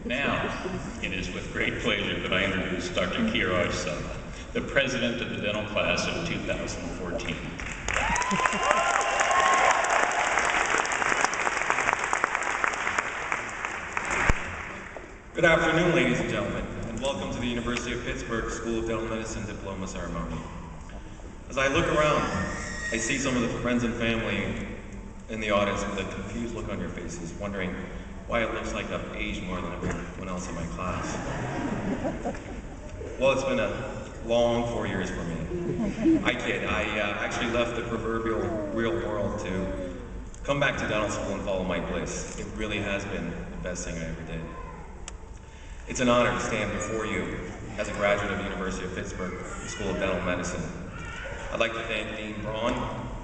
Now, it is with great pleasure that I introduce Dr. Kia Saba, the president of the dental class of 2014. Good afternoon, ladies and gentlemen, and welcome to the University of Pittsburgh School of Dental Medicine Diploma Ceremony. As I look around, I see some of the friends and family in the audience with a confused look on your faces, wondering why it looks like I've aged more than everyone else in my class. Well, it's been a long 4 years for me. I kid, I actually left the proverbial real world to come back to dental school and follow my bliss. It really has been the best thing I ever did. It's an honor to stand before you as a graduate of the University of Pittsburgh School of Dental Medicine. I'd like to thank Dean Braun,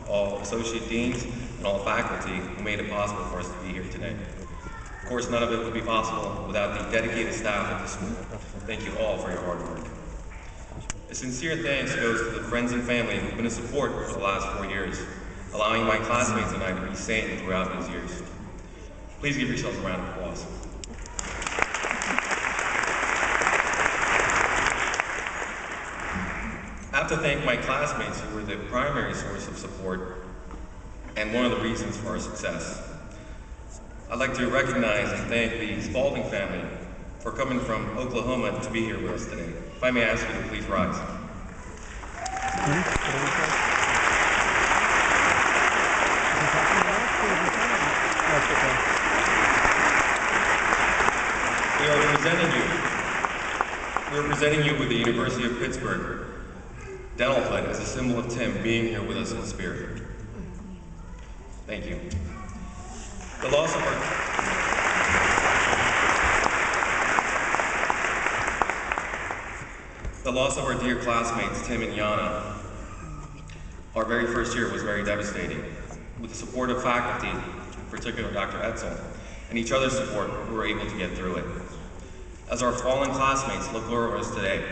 all associate deans, and all faculty who made it possible for us to be here today. Of course, none of it would be possible without the dedicated staff at the school. Thank you all for your hard work. A sincere thanks goes to the friends and family who've been a support for the last 4 years, allowing my classmates and I to be sane throughout these years. Please give yourselves a round of applause. I have to thank my classmates who were the primary source of support and one of the reasons for our success. I'd like to recognize and thank the Spalding family for coming from Oklahoma to be here with us today. If I may ask you to please rise. We are presenting you with the University of Pittsburgh Dental Hood as a symbol of Tim being here with us in spirit. Thank you. The loss of our dear classmates, Tim and Yana, our very first year was very devastating. With the support of faculty, in particular Dr. Etzel, and each other's support, we were able to get through it. As our fallen classmates look over us today,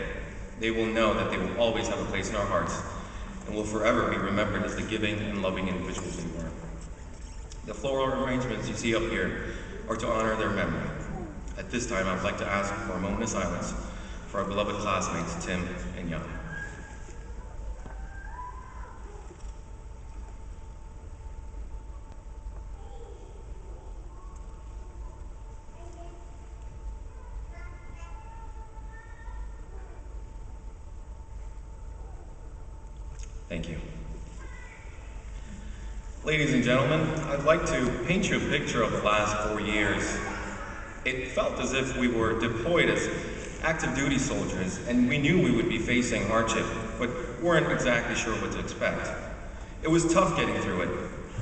they will know that they will always have a place in our hearts and will forever be remembered as the giving and loving individuals they were. The floral arrangements you see up here are to honor their memory. At this time, I would like to ask for a moment of silence for our beloved classmates, Tim and Yana. Thank you. Ladies and gentlemen, I'd like to paint you a picture of the last 4 years. It felt as if we were deployed as active duty soldiers, and we knew we would be facing hardship, but weren't exactly sure what to expect. It was tough getting through it,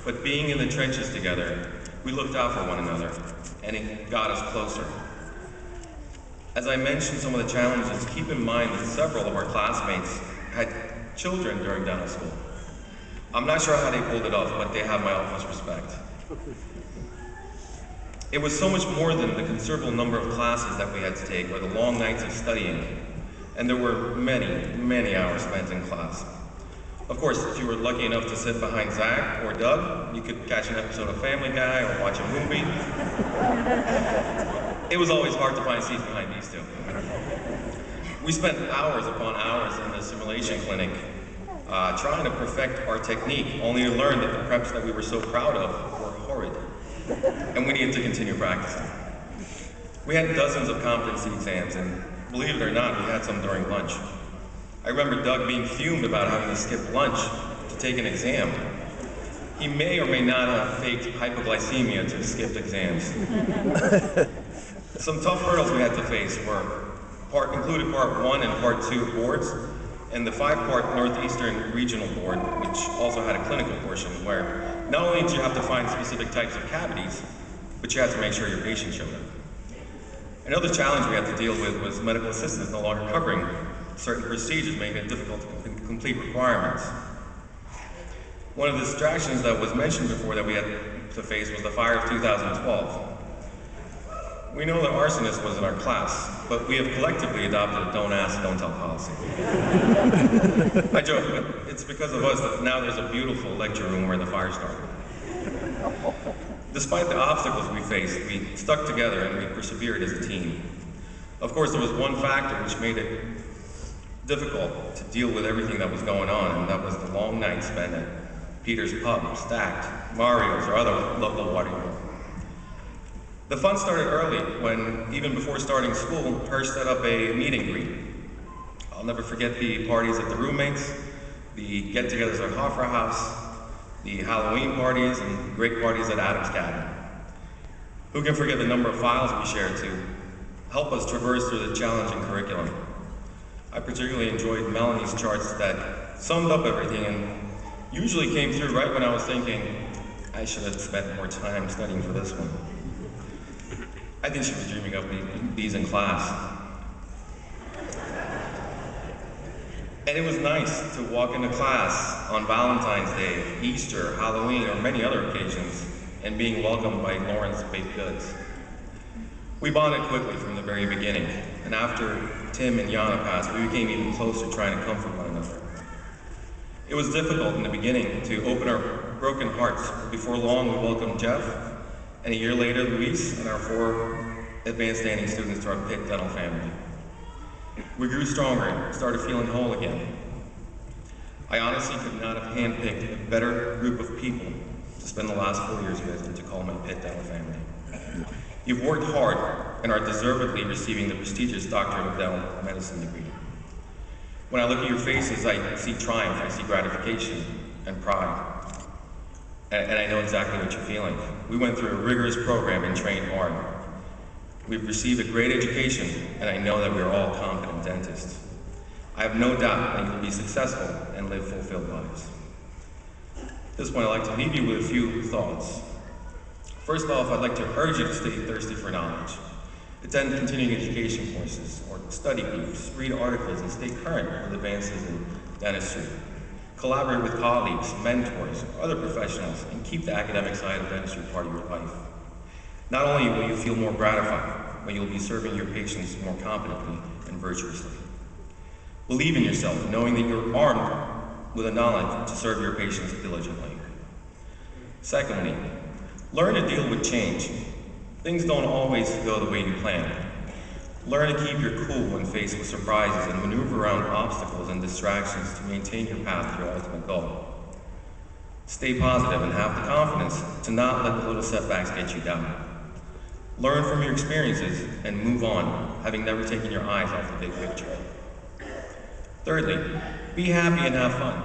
but being in the trenches together, we looked out for one another, and it got us closer. As I mentioned some of the challenges, keep in mind that several of our classmates had children during dental school. I'm not sure how they pulled it off, but they have my utmost respect. It was so much more than the considerable number of classes that we had to take or the long nights of studying, and there were many, many hours spent in class. Of course, if you were lucky enough to sit behind Zach or Doug, you could catch an episode of Family Guy or watch a movie. It was always hard to find seats behind these two. We spent hours upon hours in the simulation clinic trying to perfect our technique, only to learn that the preps that we were so proud of were horrid, and we needed to continue practicing. We had dozens of competency exams, and believe it or not, we had some during lunch. I remember Doug being fumed about having to skip lunch to take an exam. He may or may not have faked hypoglycemia to skip exams. Some tough hurdles we had to face included part 1 and part 2 boards, and the 5-part Northeastern Regional Board, which also had a clinical portion where not only did you have to find specific types of cavities, but you had to make sure your patient showed up. Another challenge we had to deal with was medical assistants no longer covering certain procedures, making it difficult to complete requirements. One of the distractions that was mentioned before that we had to face was the fire of 2012. We know that arsonist was in our class, but we have collectively adopted a don't ask, don't tell policy. I joke, but it's because of us that now there's a beautiful lecture room where the fire started. Despite the obstacles we faced, we stuck together and we persevered as a team. Of course, there was one factor which made it difficult to deal with everything that was going on, and that was the long nights spent at Peter's Pub, Stacked, Mario's, or other local water wheel. The fun started early when, even before starting school, Hirsch set up a meet and greet. I'll never forget the parties at the roommates, the get-togethers at Hoffer House, the Halloween parties, and great parties at Adam's Cabin. Who can forget the number of files we shared to help us traverse through the challenging curriculum? I particularly enjoyed Melanie's charts that summed up everything and usually came through right when I was thinking, I should have spent more time studying for this one. I think she was dreaming up these in class. And it was nice to walk into class on Valentine's Day, Easter, Halloween, or many other occasions, and being welcomed by Lauren's baked goods. We bonded quickly from the very beginning, and after Tim and Yana passed, we became even closer trying to comfort one another. It was difficult in the beginning to open our broken hearts, but before long we welcomed Jeff, and a year later Luis and our 4 advanced standing students to our Pitt Dental family. We grew stronger and started feeling whole again. I honestly could not have handpicked a better group of people to spend the last 4 years with and to call my Pitt Dental family. You've worked hard and are deservedly receiving the prestigious Doctorate of Dental Medicine degree. When I look at your faces, I see triumph, I see gratification and pride. And I know exactly what you're feeling. We went through a rigorous program and trained hard. We've received a great education, and I know that we are all competent dentists. I have no doubt that you will be successful and live fulfilled lives. At this point, I'd like to leave you with a few thoughts. First off, I'd like to urge you to stay thirsty for knowledge. Attend continuing education courses or study groups, read articles, and stay current with advances in dentistry. Collaborate with colleagues, mentors, or other professionals, and keep the academic side of dentistry part of your life. Not only will you feel more gratified, but you'll be serving your patients more competently and virtuously. Believe in yourself, knowing that you're armed with the knowledge to serve your patients diligently. Secondly, learn to deal with change. Things don't always go the way you plan. Learn to keep your cool when faced with surprises and maneuver around obstacles and distractions to maintain your path to your ultimate goal. Stay positive and have the confidence to not let the little setbacks get you down. Learn from your experiences and move on, having never taken your eyes off the big picture. Thirdly, be happy and have fun.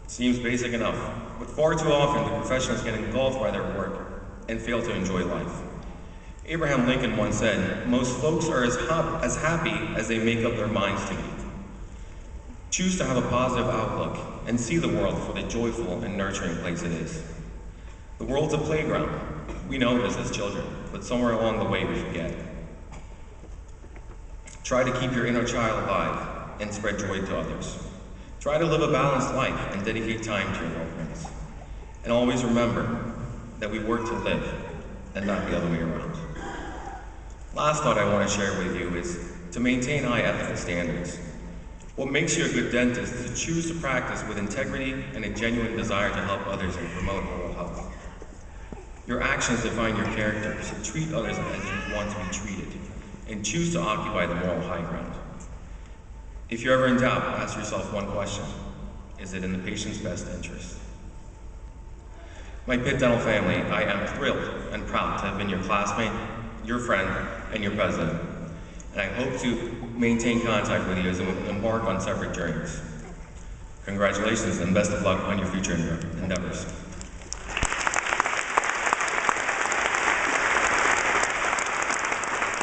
It seems basic enough, but far too often the professionals get engulfed by their work and fail to enjoy life. Abraham Lincoln once said, most folks are as happy as they make up their minds to be. Choose to have a positive outlook and see the world for the joyful and nurturing place it is. The world's a playground. We know this as children, but somewhere along the way we forget. Try to keep your inner child alive and spread joy to others. Try to live a balanced life and dedicate time to your loved ones. And always remember that we work to live and not the other way around. Last thought I want to share with you is to maintain high ethical standards. What makes you a good dentist is to choose to practice with integrity and a genuine desire to help others and promote oral health. Your actions define your character, so treat others as you want to be treated, and choose to occupy the moral high ground. If you're ever in doubt, ask yourself one question: is it in the patient's best interest? My Pitt Dental family, I am thrilled and proud to have been your classmate, your friend, and your president. And I hope to maintain contact with you as we embark on separate journeys. Congratulations and best of luck on your future endeavors.